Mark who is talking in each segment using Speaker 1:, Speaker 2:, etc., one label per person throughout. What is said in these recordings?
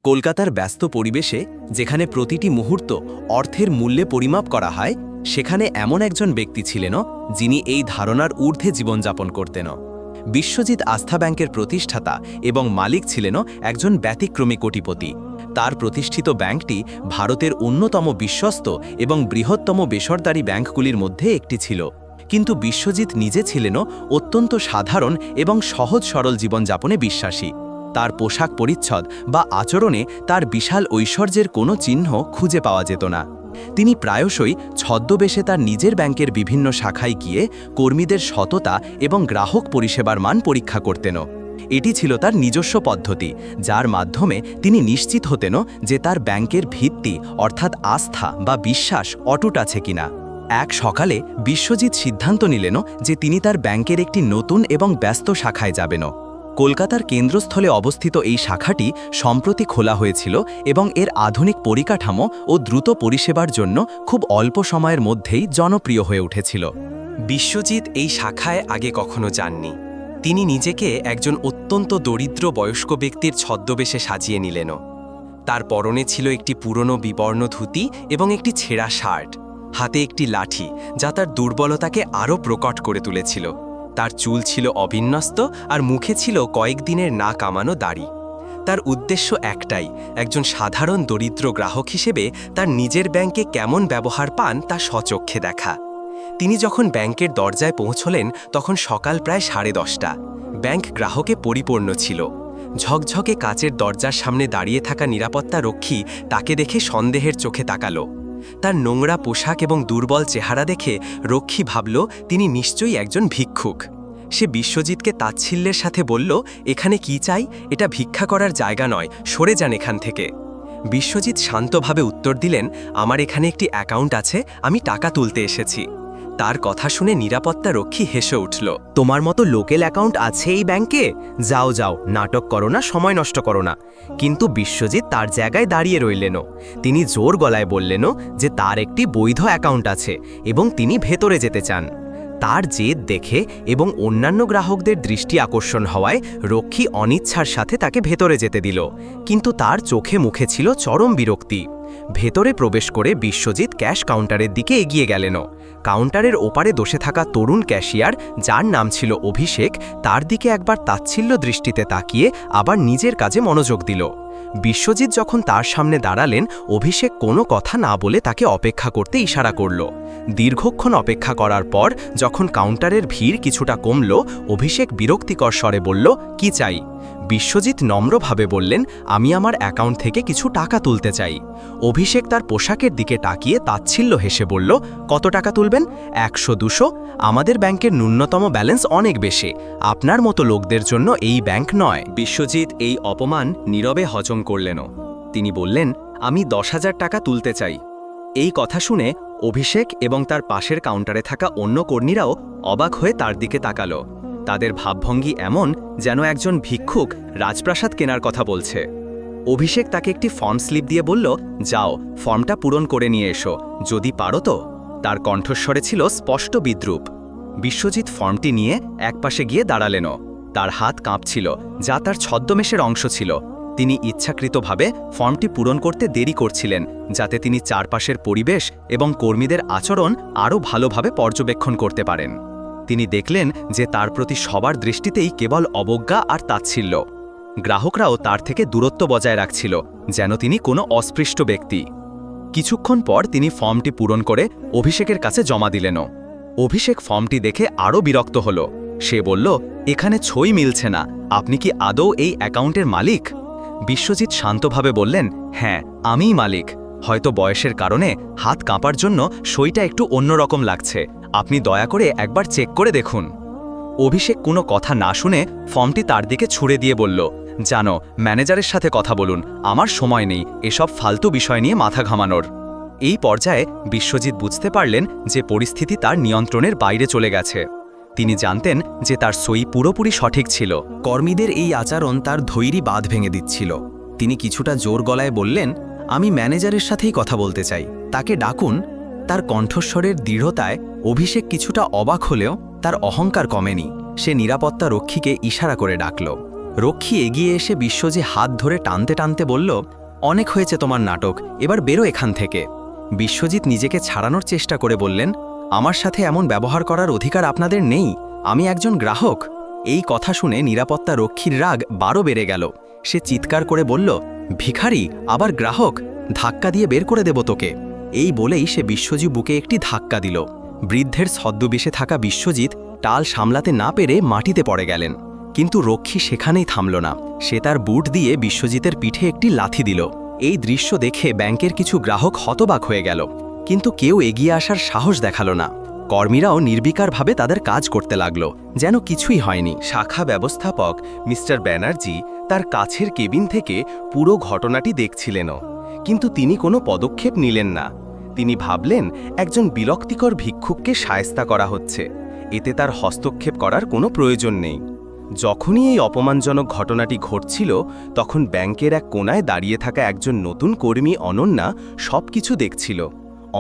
Speaker 1: কলকাতার ব্যস্ত পরিবেশে যেখানে প্রতিটি মুহূর্ত অর্থের মূল্যে পরিমাপ করা হয়, সেখানে এমন একজন ব্যক্তি ছিলেন যিনি এই ধারণার ঊর্ধ্বে জীবনযাপন করতেন। বিশ্বজিৎ আস্থা ব্যাংকের প্রতিষ্ঠাতা এবং মালিক ছিলেন একজন ব্যতিক্রমী কোটিপতি। তার প্রতিষ্ঠিত ব্যাংকটি ভারতের অন্যতম বিশ্বস্ত এবং বৃহত্তম বেসরকারি ব্যাংকগুলির মধ্যে একটি ছিল। কিন্তু বিশ্বজিৎ নিজে ছিলেন অত্যন্ত সাধারণ এবং সহজ সরল জীবনযাপনে বিশ্বাসী। তার পোশাক পরিচ্ছদ বা আচরণে তার বিশাল ঐশ্বর্যের কোনো চিহ্ন খুঁজে পাওয়া যেত না। তিনি প্রায়শই ছদ্মবেশে তার নিজের ব্যাংকের বিভিন্ন শাখায় গিয়ে কর্মীদের সততা এবং গ্রাহক পরিষেবার মান পরীক্ষা করতেন। এটি ছিল তার নিজস্ব পদ্ধতি, যার মাধ্যমে তিনি নিশ্চিত হতেন যে তার ব্যাংকের ভিত্তি অর্থাৎ আস্থা বা বিশ্বাস অটুট আছে কিনা। এক সকালে বিশ্বজিৎ সিদ্ধান্ত নিলেন যে তিনি তার ব্যাংকের একটি নতুন এবং ব্যস্ত শাখায় যাবেন। কলকাতার কেন্দ্রস্থলে অবস্থিত এই শাখাটি সম্প্রতি খোলা হয়েছিল এবং এর আধুনিক পরিকাঠামো ও দ্রুত পরিষেবার জন্য খুব অল্প সময়ের মধ্যেই জনপ্রিয় হয়ে উঠেছিল। বিশ্বজিৎ এই শাখায় আগে কখনো যাননি। তিনি নিজেকে একজন অত্যন্ত দরিদ্র বয়স্ক ব্যক্তির ছদ্মবেশে সাজিয়ে নিলেন। তার পরনে ছিল একটি পুরনো বিবর্ণ ধুতি এবং একটি ছেঁড়া শার্ট, হাতে একটি লাঠি যা তার দুর্বলতাকে আরও প্রকট করে তুলেছিল। তার চুল ছিল অবিন্যস্ত আর মুখে ছিল কয়েকদিনের না কামানো দাড়ি। তার উদ্দেশ্য একটাই, একজন সাধারণ দরিদ্র গ্রাহক হিসেবে তার নিজের ব্যাংকে কেমন ব্যবহার পান তা স্বচক্ষে দেখা। তিনি যখন ব্যাংকের দরজায় পৌঁছলেন তখন সকাল প্রায় 10:30। ব্যাংক গ্রাহকে পরিপূর্ণ ছিল। ঝকঝকে কাচের দরজার সামনে দাঁড়িয়ে থাকা নিরাপত্তা রক্ষী তাকে দেখে সন্দেহের চোখে তাকালো। তার নোংরা পোশাক এবং দুর্বল চেহারা দেখে রক্ষী ভাবল তিনি নিশ্চয়ই একজন ভিক্ষুক। সে বিশ্বজিৎকে তাচ্ছিল্যের সাথে বলল, এখানে কি চাই? এটা ভিক্ষা করার জায়গা নয়, সরে যান এখান থেকে। বিশ্বজিৎ শান্তভাবে উত্তর দিলেন, আমার এখানে একটি অ্যাকাউন্ট আছে, আমি টাকা তুলতে এসেছি। তার কথা শুনে নিরাপত্তা রক্ষী হেসে উঠল। তোমার মতো লোকেল অ্যাকাউন্ট আছে এই ব্যাংকে? যাও যাও, নাটক করো না, সময় নষ্ট করো না। কিন্তু বিশ্বজিৎ তার জায়গায় দাঁড়িয়ে রইলেন। তিনি জোর গলায় বললেন যে তার একটি বৈধ অ্যাকাউন্ট আছে এবং তিনি ভেতরে যেতে চান। তার জেদ দেখে এবং অন্যান্য গ্রাহকদের দৃষ্টি আকর্ষণ হওয়ায় রক্ষী অনিচ্ছার সাথে তাকে ভেতরে যেতে দিল, কিন্তু তার চোখে মুখে ছিল চরম বিরক্তি। ভেতরে প্রবেশ করে বিশ্বজিৎ ক্যাশ কাউন্টারের দিকে এগিয়ে গেলেন। কাউন্টারের ওপারে বসে থাকা তরুণ ক্যাশিয়ার, যার নাম ছিল অভিষেক, তার দিকে একবার তাচ্ছিল্য দৃষ্টিতে তাকিয়ে আবার নিজের কাজে মনোযোগ দিল। বিশ্বজিৎ যখন তার সামনে দাঁড়ালেন, অভিষেক কোনো কথা না বলে তাকে অপেক্ষা করতে ইশারা করল। দীর্ঘক্ষণ অপেক্ষা করার পর যখন কাউন্টারের ভিড় কিছুটা কমল, অভিষেক বিরক্তিকর স্বরে বলল, কি চাই? বিশ্বজিৎ নম্রভাবে বললেন, আমি আমার অ্যাকাউন্ট থেকে কিছু টাকা তুলতে চাই। অভিষেক তার পোশাকের দিকে তাকিয়ে তাচ্ছিল্য হেসে বলল, কত টাকা তুলবেন? 100-200? আমাদের ব্যাংকের ন্যূনতম ব্যালেন্স অনেক বেশি, আপনার মতো লোকদের জন্য এই ব্যাংক নয়। বিশ্বজিৎ এই অপমান নীরবে হজম করলেন। তিনি বললেন, আমি 10,000 টাকা তুলতে চাই। এই কথা শুনে অভিষেক এবং তার পাশের কাউন্টারে থাকা অন্য কর্মীরাও অবাক হয়ে তার দিকে তাকালো। তাদের ভাবভঙ্গি এমন যেন একজন ভিক্ষুক রাজপ্রাসাদ কেনার কথা বলছে। অভিষেক তাকে একটি ফর্ম স্লিপ দিয়ে বলল, যাও, ফর্মটা পূরণ করে নিয়ে এসো, যদি পারো তো। তার কণ্ঠস্বরে ছিল স্পষ্ট বিদ্রূপ। বিশ্বজিৎ ফর্মটি নিয়ে একপাশে গিয়ে দাঁড়ালেন। তার হাত কাঁপছিল, যা তার ছদ্মবেশের অংশ ছিল। তিনি ইচ্ছাকৃতভাবে ফর্মটি পূরণ করতে দেরি করছিলেন, যাতে তিনি চারপাশের পরিবেশ এবং কর্মীদের আচরণ আরও ভালোভাবে পর্যবেক্ষণ করতে পারেন। তিনি দেখলেন যে তার প্রতি সবার দৃষ্টিতেই কেবল অবজ্ঞা আর তাচ্ছিল্য। গ্রাহকরাও তার থেকে দূরত্ব বজায় রাখছিল, যেন তিনি কোনো অস্পৃষ্ট ব্যক্তি। কিছুক্ষণ পর তিনি ফর্মটি পূরণ করে অভিষেকের কাছে জমা দিলেন। অভিষেক ফর্মটি দেখে আরও বিরক্ত হল। সে বলল, এখানে ছই মিলছে না, আপনি কি আদৌ এই অ্যাকাউন্টের মালিক? বিশ্বজিৎ শান্তভাবে বললেন, হ্যাঁ, আমিই মালিক। হয়তো বয়সের কারণে হাত কাঁপার জন্য সইটা একটু অন্যরকম লাগছে, আপনি দয়া করে একবার চেক করে দেখুন। অভিষেক কোনো কথা না শুনে ফর্মটি তার দিকে ছুঁড়ে দিয়ে বলল, জানো, ম্যানেজারের সাথে কথা বলুন, আমার সময় নেই এসব ফালতু বিষয় নিয়ে মাথা ঘামানোর। এই পর্যায়ে বিশ্বজিৎ বুঝতে পারলেন যে পরিস্থিতি তার নিয়ন্ত্রণের বাইরে চলে গেছে। তিনি জানতেন যে তার সই পুরোপুরি সঠিক ছিল। কর্মীদের এই আচরণ তার ধৈর্য বাঁধ ভেঙে দিচ্ছিল। তিনি কিছুটা জোর গলায় বললেন, আমি ম্যানেজারের সাথেই কথা বলতে চাই, তাকে ডাকুন। তার কণ্ঠস্বরের দৃঢ়তায় অভিষেক কিছুটা অবাক হলেও তার অহংকার কমেনি। সে নিরাপত্তা রক্ষীকে ইশারা করে ডাকল। রক্ষী এগিয়ে এসে বিশ্বজিৎ হাত ধরে টানতে টানতে বলল, অনেক হয়েছে তোমার নাটক, এবার বেরো এখান থেকে। বিশ্বজিৎ নিজেকে ছাড়ানোর চেষ্টা করে বললেন, আমার সাথে এমন ব্যবহার করার অধিকার আপনাদের নেই, আমি একজন গ্রাহক। এই কথা শুনে নিরাপত্তা রক্ষীর রাগ 12 বেড়ে গেল। সে চিৎকার করে বলল, ভিখারি, আবার গ্রাহক, ধাক্কা দিয়ে বের করে দেব তোকে। এই বলেই সে বিশ্বজিৎ বুকে একটি ধাক্কা দিল। বৃদ্ধের ছদ্মবেশে থাকা বিশ্বজিৎ টাল সামলাতে না পেরে মাটিতে পড়ে গেলেন। কিন্তু রক্ষী সেখানেই থামল না। সে তার বুট দিয়ে বিশ্বজিতের পিঠে একটি লাথি দিল। এই দৃশ্য দেখে ব্যাংকের কিছু গ্রাহক হতবাক হয়ে গেল, কিন্তু কেউ এগিয়ে আসার সাহস দেখালো না। কর্মীরাও নির্বিকারভাবে তাদের কাজ করতে লাগল, যেন কিছুই হয়নি। শাখা ব্যবস্থাপক মিস্টার ব্যানার্জি তার কাছের কেবিন থেকে পুরো ঘটনাটি দেখছিলেন, কিন্তু তিনি কোনো পদক্ষেপ নিলেন না। তিনি ভাবলেন, একজন বিরক্তিকর ভিক্ষুককে শায়েস্তা করা হচ্ছে, এতে তার হস্তক্ষেপ করার কোনো প্রয়োজন নেই। যখনই এই অপমানজনক ঘটনাটি ঘটছিল, তখন ব্যাংকের এক কোণায় দাঁড়িয়ে থাকা একজন নতুন কর্মী অনন্যা সবকিছু দেখছিল।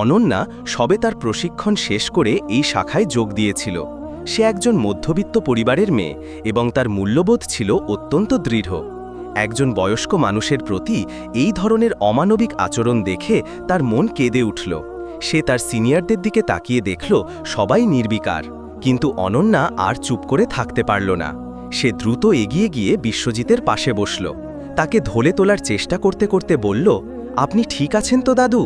Speaker 1: অনন্যা সবে তার প্রশিক্ষণ শেষ করে এই শাখায় যোগ দিয়েছিল। সে একজন মধ্যবিত্ত পরিবারের মেয়ে এবং তার মূল্যবোধ ছিল অত্যন্ত দৃঢ়। একজন বয়স্ক মানুষের প্রতি এই ধরনের অমানবিক আচরণ দেখে তার মন কেঁদে উঠল। সে তার সিনিয়রদের দিকে তাকিয়ে দেখল সবাই নির্বিকার, কিন্তু অনন্যা আর চুপ করে থাকতে পারল না। সে দ্রুত এগিয়ে গিয়ে বিশ্বজিতের পাশে বসল। তাকে ধরে তোলার চেষ্টা করতে করতে বলল, আপনি ঠিক আছেন তো দাদু?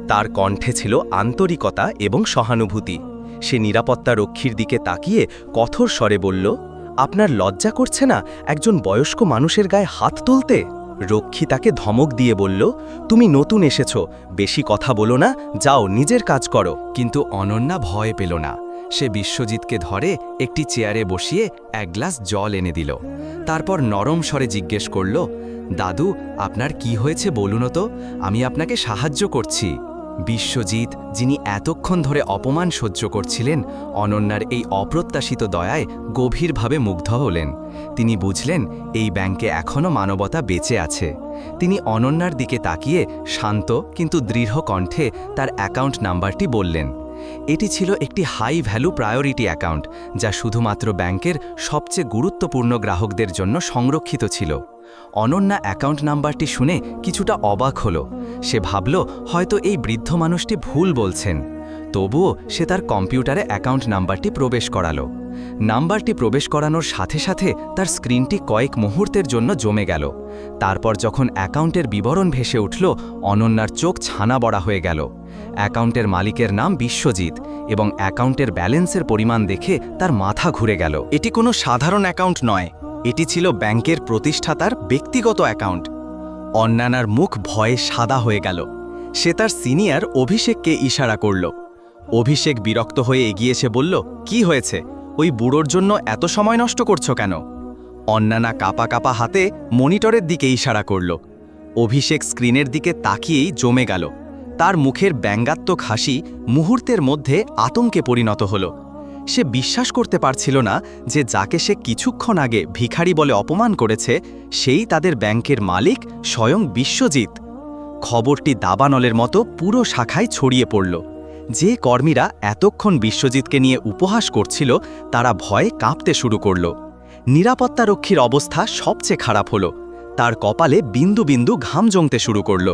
Speaker 1: তার কণ্ঠে ছিল আন্তরিকতা এবং সহানুভূতি। সে নিরাপত্তা রক্ষীর দিকে তাকিয়ে কঠোর স্বরে বলল, আপনার লজ্জা করছে না একজন বয়স্ক মানুষের গায়ে হাত তুলতে? রক্ষী তাকে ধমক দিয়ে বলল, তুমি নতুন এসেছ, বেশি কথা বলো না, যাও নিজের কাজ করো। কিন্তু অনন্যা ভয় পেল না। সে বিশ্বজিৎকে ধরে একটি চেয়ারে বসিয়ে এক গ্লাস জল এনে দিল। তারপর নরম স্বরে জিজ্ঞেস করল, দাদু, আপনার কি হয়েছে বলুন তো, আমি আপনাকে সাহায্য করছি। বিশ্বজিৎ, যিনি এতক্ষণ ধরে অপমান সহ্য করছিলেন, অনন্যার এই অপ্রত্যাশিত দয়ায় গভীরভাবে মুগ্ধ হলেন। তিনি বুঝলেন এই ব্যাংকে এখনও মানবতা বেঁচে আছে। তিনি অনন্যার দিকে তাকিয়ে শান্ত কিন্তু দৃঢ় কণ্ঠে তার অ্যাকাউন্ট নাম্বারটি বললেন। এটি ছিল একটি হাই ভ্যালু প্রায়োরিটি অ্যাকাউন্ট, যা শুধুমাত্র ব্যাংকের সবচেয়ে গুরুত্বপূর্ণ গ্রাহকদের জন্য সংরক্ষিত ছিল। অনন্যা অ্যাকাউন্ট নাম্বারটি শুনে কিছুটা অবাক হল। সে ভাবল হয়তো এই বৃদ্ধ মানুষটি ভুল বলছেন। তবুও সে তার কম্পিউটারে অ্যাকাউন্ট নাম্বারটি প্রবেশ করালো। নাম্বারটি প্রবেশ করানোর সাথে সাথে তার স্ক্রিনটি কয়েক মুহূর্তের জন্য জমে গেল। তারপর যখন অ্যাকাউন্টের বিবরণ ভেসে উঠল, অনন্যার চোখ ছানা বড়া হয়ে গেল। অ্যাকাউন্টের মালিকের নাম বিশ্বজিৎ এবং অ্যাকাউন্টের ব্যালেন্সের পরিমাণ দেখে তার মাথা ঘুরে গেল। এটি কোনো সাধারণ অ্যাকাউন্ট নয়, এটি ছিল ব্যাংকের প্রতিষ্ঠাতার ব্যক্তিগত অ্যাকাউন্ট। অন্যানার মুখ ভয়ে সাদা হয়ে গেল। সে তার সিনিয়র অভিষেককে ইশারা করল। অভিষেক বিরক্ত হয়ে এগিয়ে এসে বলল, কি হয়েছে? ওই বুড়োর জন্য এত সময় নষ্ট করছো কেন? অন্যানা কাপা কাপা হাতে মনিটরের দিকে ইশারা করল। অভিষেক স্ক্রিনের দিকে তাকিয়েই জমে গেল। তার মুখের ব্যঙ্গাত্মক হাসি মুহূর্তের মধ্যে আতঙ্কে পরিণত হল। সে বিশ্বাস করতে পারছিল না যে যাকে সে কিছুক্ষণ আগে ভিখারি বলে অপমান করেছে, সেই তাদের ব্যাংকের মালিক স্বয়ং বিশ্বজিৎ। খবরটি দাবানলের মতো পুরো শাখায় ছড়িয়ে পড়ল। যে কর্মীরা এতক্ষণ বিশ্বজিৎকে নিয়ে উপহাস করছিল, তারা ভয়ে কাঁপতে শুরু করল। নিরাপত্তারক্ষীর অবস্থা সবচেয়ে খারাপ হল। তার কপালে বিন্দু বিন্দু ঘাম জমতে শুরু করল।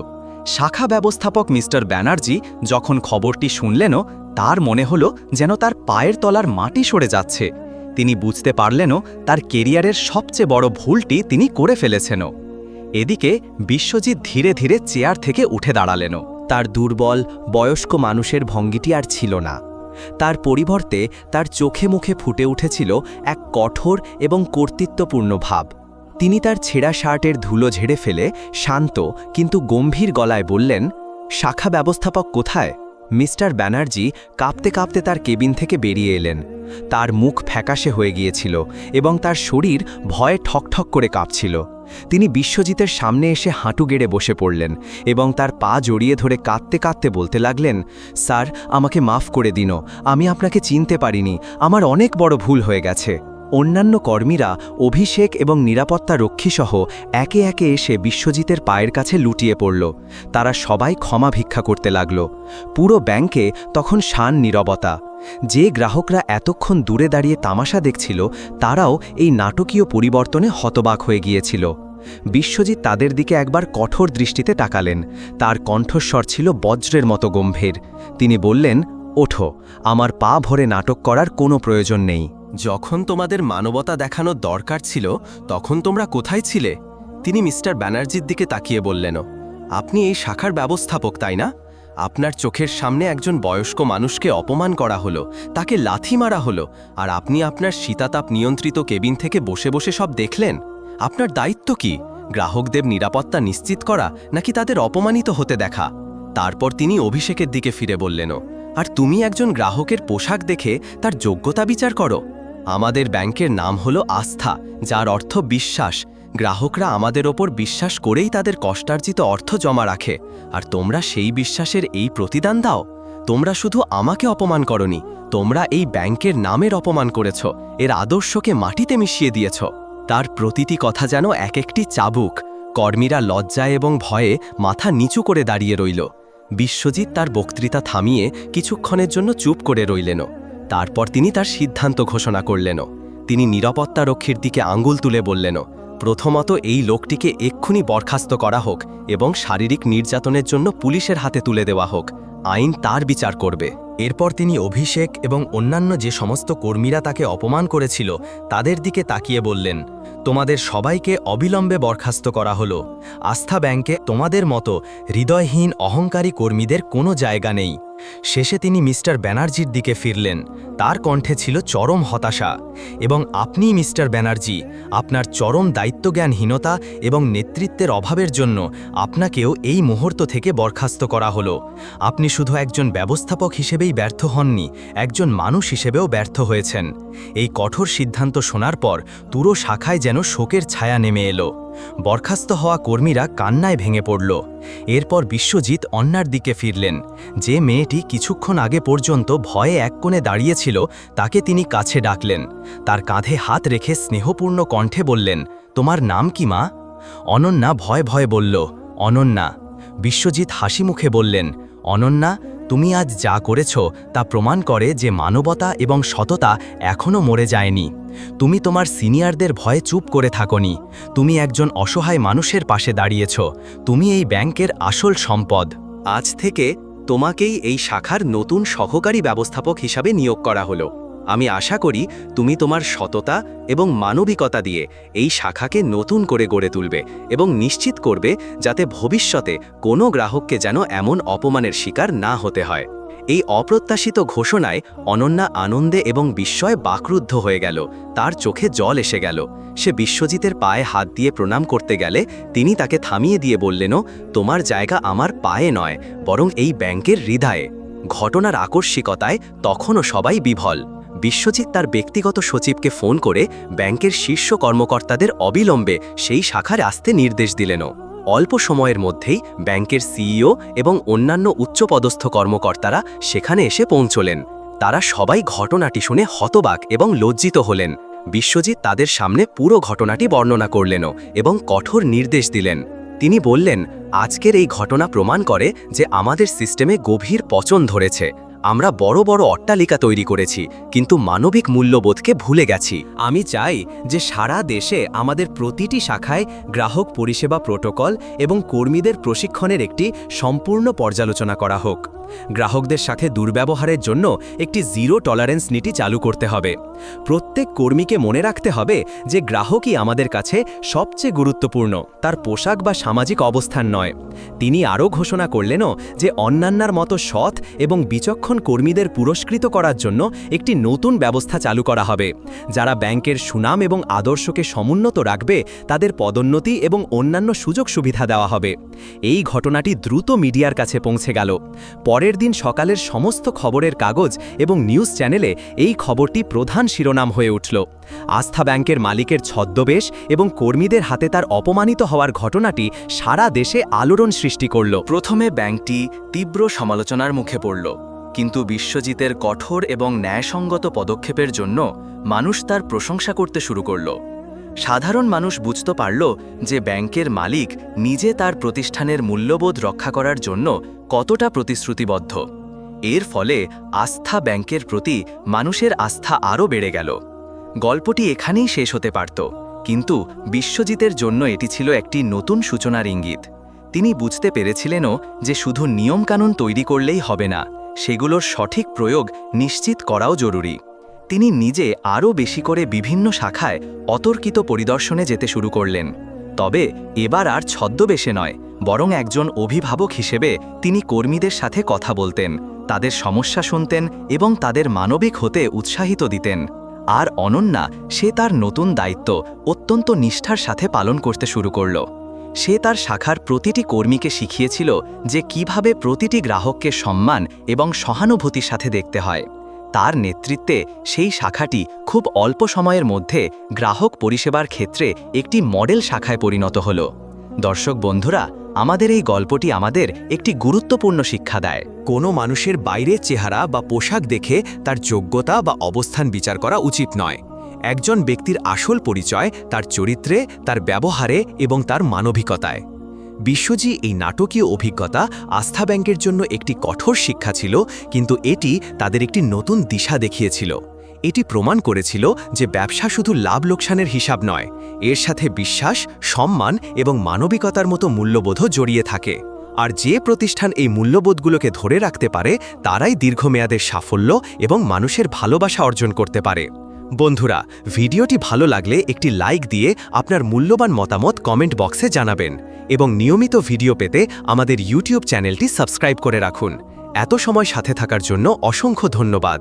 Speaker 1: শাখা ব্যবস্থাপক মিস্টার ব্যানার্জি যখন খবরটি শুনলেনও, তার মনে হলো যেন তার পায়ের তলার মাটি সরে যাচ্ছে। তিনি বুঝতে পারলেনও তার কেরিয়ারের সবচেয়ে বড় ভুলটি তিনি করে ফেলেছেনও। এদিকে বিশ্বজিৎ ধীরে ধীরে চেয়ার থেকে উঠে দাঁড়ালেনও। তার দুর্বল বয়স্ক মানুষের ভঙ্গিটি আর ছিল না। তার পরিবর্তে তার চোখে মুখে ফুটে উঠেছিল এক কঠোর এবং কর্তৃত্বপূর্ণ ভাব। তিনি তার ছেঁড়া শার্টের ধুলো ঝেড়ে ফেলে শান্ত কিন্তু গম্ভীর গলায় বললেন, শাখা ব্যবস্থাপক কোথায়? মিস্টার ব্যানার্জি কাঁপতে কাঁপতে তার কেবিন থেকে বেরিয়ে এলেন। তার মুখ ফ্যাকাশে হয়ে গিয়েছিল এবং তার শরীর ভয়ে ঠকঠক করে কাঁপছিল। তিনি বিশ্বজিতের সামনে এসে হাঁটু গেড়ে বসে পড়লেন এবং তার পা জড়িয়ে ধরে কাঁদতে কাঁদতে বলতে লাগলেন, স্যার, আমাকে মাফ করে দিন, আমি আপনাকে চিনতে পারিনি, আমার অনেক বড় ভুল হয়ে গেছে। অন্যান্য কর্মীরা অভিষেক এবং নিরাপত্তা রক্ষীসহ একে একে এসে বিশ্বজিতের পায়ের কাছে লুটিয়ে পড়ল। তারা সবাই ক্ষমা ভিক্ষা করতে লাগল। পুরো ব্যাংকে তখন শান নীরবতা। যে গ্রাহকরা এতক্ষণ দূরে দাঁড়িয়ে তামাশা দেখছিল তারাও এই নাটকীয় পরিবর্তনে হতবাক হয়ে গিয়েছিল। বিশ্বজিৎ তাদের দিকে একবার কঠোর দৃষ্টিতে তাকালেন। তার কণ্ঠস্বর ছিল বজ্রের মতো গম্ভীর। তিনি বললেন, ওঠো, আমার পা ভরে নাটক করার কোনো প্রয়োজন নেই। যখন তোমাদের মানবতা দেখানোর দরকার ছিল তখন তোমরা কোথায় ছিলে? তিনি মিস্টার ব্যানার্জির দিকে তাকিয়ে বললেন, আপনি এই শাখার ব্যবস্থাপক, তাই না? আপনার চোখের সামনে একজন বয়স্ক মানুষকে অপমান করা হলো, তাকে লাথি মারা হলো, আর আপনি আপনার শীতাতাপ নিয়ন্ত্রিত কেবিন থেকে বসে বসে সব দেখলেন। আপনার দায়িত্ব কি? গ্রাহকদের নিরাপত্তা নিশ্চিত করা নাকি তাদের অপমানিত হতে দেখা? তারপর তিনি অভিষেকের দিকে ফিরে বললেন, আর তুমি একজন গ্রাহকের পোশাক দেখে তার যোগ্যতা বিচার করো? আমাদের ব্যাংকের নাম হলো আস্থা, যার অর্থ বিশ্বাস। গ্রাহকরা আমাদের ওপর বিশ্বাস করেই তাদের কষ্টার্জিত অর্থ জমা রাখে, আর তোমরা সেই বিশ্বাসের এই প্রতিদান দাও? তোমরা শুধু আমাকে অপমান করনি, তোমরা এই ব্যাংকের নামের অপমান করেছ, এর আদর্শকে মাটিতে মিশিয়ে দিয়েছ। তার প্রতিটি কথা যেন এক একটি চাবুক। কর্মীরা লজ্জায় এবং ভয়ে মাথা নিচু করে দাঁড়িয়ে রইল। বিশ্বজিৎ তার বক্তৃতা থামিয়ে কিছুক্ষণের জন্য চুপ করে রইলেন। তারপর তিনি তার সিদ্ধান্ত ঘোষণা করলেন। তিনি নিরাপত্তারক্ষীর দিকে আঙ্গুল তুলে বললেন, প্রথমত এই লোকটিকে এক্ষুনি বরখাস্ত করা হোক এবং শারীরিক নির্যাতনের জন্য পুলিশের হাতে তুলে দেওয়া হোক। আইন তার বিচার করবে। এরপর তিনি অভিষেক এবং অন্যান্য যে সমস্ত কর্মীরা তাকে অপমান করেছিল তাদের দিকে তাকিয়ে বললেন, তোমাদের সবাইকে অবিলম্বে বরখাস্ত করা হলো। আস্থা ব্যাংকে তোমাদের মতো হৃদয়হীন অহংকারী কর্মীদের কোনো জায়গা নেই। শেষে তিনি মিস্টার ব্যানার্জির দিকে ফিরলেন। তার কণ্ঠে ছিল চরম হতাশা। এবং আপনি মিস্টার ব্যানার্জি, আপনার চরম দায়িত্বজ্ঞানহীনতা এবং নেতৃত্বের অভাবের জন্য আপনাকেও এই মুহূর্ত থেকে বরখাস্ত করা হলো। আপনি শুধু একজন ব্যবস্থাপক হিসেবেই ব্যর্থ হননি, একজন মানুষ হিসেবেও ব্যর্থ হয়েছেন। এই কঠোর সিদ্ধান্ত শোনার পর পুরো শাখায় যেন শোকের ছায়া নেমে এলো। বরখাস্ত হওয়া কর্মীরা কান্নায় ভেঙে পড়ল। এরপর বিশ্বজিৎ অন্যার দিকে ফিরলেন। যে মেয়েটি কিছুক্ষণ আগে পর্যন্ত ভয়ে এক কোণে দাঁড়িয়েছিল তাকে তিনি কাছে ডাকলেন। তার কাঁধে হাত রেখে স্নেহপূর্ণ কণ্ঠে বললেন, তোমার নাম কি মা? অনন্যা ভয়ে ভয়ে বলল, অনন্যা। বিশ্বজিৎ হাসি মুখে বললেন, অনন্যা, তুমি আজ যা করেছ তা প্রমাণ করে যে মানবতা এবং সততা এখনও মরে যায়নি। তুমি তোমার সিনিয়রদের ভয়ে চুপ করে থাকোনি। তুমি একজন অসহায় মানুষের পাশে দাঁড়িয়েছ। তুমি এই ব্যাংকের আসল সম্পদ। আজ থেকে তোমাকেই এই শাখার নতুন সহকারী ব্যবস্থাপক হিসাবে নিয়োগ করা হলো। আমি আশা করি তুমি তোমার সততা এবং মানবিকতা দিয়ে এই শাখাকে নতুন করে গড়ে তুলবে এবং নিশ্চিত করবে যাতে ভবিষ্যতে কোনো গ্রাহককে যেন এমন অপমানের শিকার না হতে হয়। এই অপ্রত্যাশিত ঘোষণায় অনন্যা আনন্দে এবং বিস্ময়ে বাকরুদ্ধ হয়ে গেল। তার চোখে জল এসে গেল। সে বিশ্বজিতের পায়ে হাত দিয়ে প্রণাম করতে গেলে তিনি তাকে থামিয়ে দিয়ে বললেন, তোমার জায়গা আমার পায়ে নয়, বরং এই ব্যাংকের হৃদয়ে। ঘটনার আকস্মিকতায় তখনও সবাই বিভল। বিশ্বজিৎ তার ব্যক্তিগত সচিবকে ফোন করে ব্যাংকের শীর্ষ কর্মকর্তাদের অবিলম্বে সেই শাখায় আসতে নির্দেশ দিলেন। অল্প সময়ের মধ্যেই ব্যাংকের সিইও এবং অন্যান্য উচ্চপদস্থ কর্মকর্তারা সেখানে এসে পৌঁছলেন। তারা সবাই ঘটনাটি শুনে হতবাক এবং লজ্জিত হলেন। বিশ্বজিৎ তাদের সামনে পুরো ঘটনাটি বর্ণনা করলেন এবং কঠোর নির্দেশ দিলেন। তিনি বললেন, আজকের এই ঘটনা প্রমাণ করে যে আমাদের সিস্টেমে গভীর পচন ধরেছে। আমরা বড় বড় অট্টালিকা তৈরি করেছি, কিন্তু মানবিক মূল্যবোধকে ভুলে গেছি। আমি চাই যে সারা দেশে আমাদের প্রতিটি শাখায় গ্রাহক পরিষেবা প্রোটোকল এবং কর্মীদের প্রশিক্ষণের একটি সম্পূর্ণ পর্যালোচনা করা হোক। গ্রাহকদের সাথে দুর্ব্যবহারের জন্য একটি জিরো টলারেন্স নীতি চালু করতে হবে। প্রত্যেক কর্মীকে মনে রাখতে হবে যে গ্রাহকই আমাদের কাছে সবচেয়ে গুরুত্বপূর্ণ, তার পোশাক বা সামাজিক অবস্থান নয়। তিনি আরও ঘোষণা করলেনও যে অন্যান্যার মতো সৎ এবং বিচক্ষণ কর্মীদের পুরস্কৃত করার জন্য একটি নতুন ব্যবস্থা চালু করা হবে। যারা ব্যাংকের সুনাম এবং আদর্শকে সমুন্নত রাখবে তাদের পদোন্নতি এবং অন্যান্য সুযোগ সুবিধা দেওয়া হবে। এই ঘটনাটি দ্রুত মিডিয়ার কাছে পৌঁছে গেল। পরের দিন সকালের সমস্ত খবরের কাগজ এবং নিউজ চ্যানেলে এই খবরটি প্রধান শিরোনাম হয়ে উঠল। আস্থা ব্যাংকের মালিকের ছদ্মবেশ এবং কর্মীদের হাতে তার অপমানিত হওয়ার ঘটনাটি সারা দেশে আলোড়ন সৃষ্টি করল। প্রথমে ব্যাংকটি তীব্র সমালোচনার মুখে পড়ল, কিন্তু বিশ্বজিতের কঠোর এবং ন্যায়সঙ্গত পদক্ষেপের জন্য মানুষ তার প্রশংসা করতে শুরু করল। সাধারণ মানুষ বুঝতে পারল যে ব্যাংকের মালিক নিজে তার প্রতিষ্ঠানের মূল্যবোধ রক্ষা করার জন্য কতটা প্রতিশ্রুতিবদ্ধ। এর ফলে আস্থা ব্যাংকের প্রতি মানুষের আস্থা আরও বেড়ে গেল। গল্পটি এখানেই শেষ হতে পারত, কিন্তু বিশ্বজিতের জন্য এটি ছিল একটি নতুন সূচনার ইঙ্গিত। তিনি বুঝতে পেরেছিলেনও যে শুধু নিয়মকানুন তৈরি করলেই হবে না, সেগুলোর সঠিক প্রয়োগ নিশ্চিত করাও জরুরি। তিনি নিজে আরও বেশি করে বিভিন্ন শাখায় অতর্কিত পরিদর্শনে যেতে শুরু করলেন। তবে এবার আর ছদ্মবেশে নয়, বরং একজন অভিভাবক হিসেবে তিনি কর্মীদের সাথে কথা বলতেন, তাদের সমস্যা শুনতেন এবং তাদের মানবিক হতে উৎসাহিত দিতেন। আর অনন্যা, সে তার নতুন দায়িত্ব অত্যন্ত নিষ্ঠার সাথে পালন করতে শুরু করল। সে তার শাখার প্রতিটি কর্মীকে শিখিয়েছিল যে কিভাবে প্রতিটি গ্রাহককে সম্মান এবং সহানুভূতির সাথে দেখতে হয়। তার নেতৃত্বে সেই শাখাটি খুব অল্প সময়ের মধ্যে গ্রাহক পরিষেবার ক্ষেত্রে একটি মডেল শাখায় পরিণত হল। দর্শক বন্ধুরা, আমাদের এই গল্পটি আমাদের একটি গুরুত্বপূর্ণ শিক্ষা দেয়।
Speaker 2: কোনো মানুষের বাইরের চেহারা বা পোশাক দেখে তার যোগ্যতা বা অবস্থান বিচার করা উচিত নয়। একজন ব্যক্তির আসল পরিচয় তার চরিত্রে, তার ব্যবহারে এবং তার মানবিকতায়। বিশ্বজি এই নাটকীয় অভিজ্ঞতা আস্থা ব্যাংকের জন্য একটি কঠোর শিক্ষা ছিল, কিন্তু এটি তাদের একটি নতুন দিশা দেখিয়েছিল। এটি প্রমাণ করেছিল যে ব্যবসা শুধু লাভ লোকসানের হিসাব নয়, এর সাথে বিশ্বাস, সম্মান এবং মানবিকতার মতো মূল্যবোধও জড়িয়ে থাকে। আর যে প্রতিষ্ঠান এই মূল্যবোধগুলোকে ধরে রাখতে পারে, তারাই দীর্ঘমেয়াদের সাফল্য এবং মানুষের ভালোবাসা অর্জন করতে পারে। বন্ধুরা, ভিডিওটি ভালো লাগলে একটি লাইক দিয়ে আপনার মূল্যবান মতামত কমেন্ট বক্সে জানাবেন এবং নিয়মিত ভিডিও পেতে আমাদের ইউটিউব চ্যানেলটি সাবস্ক্রাইব করে রাখুন। এত সময় সাথে থাকার জন্য অসংখ্য ধন্যবাদ।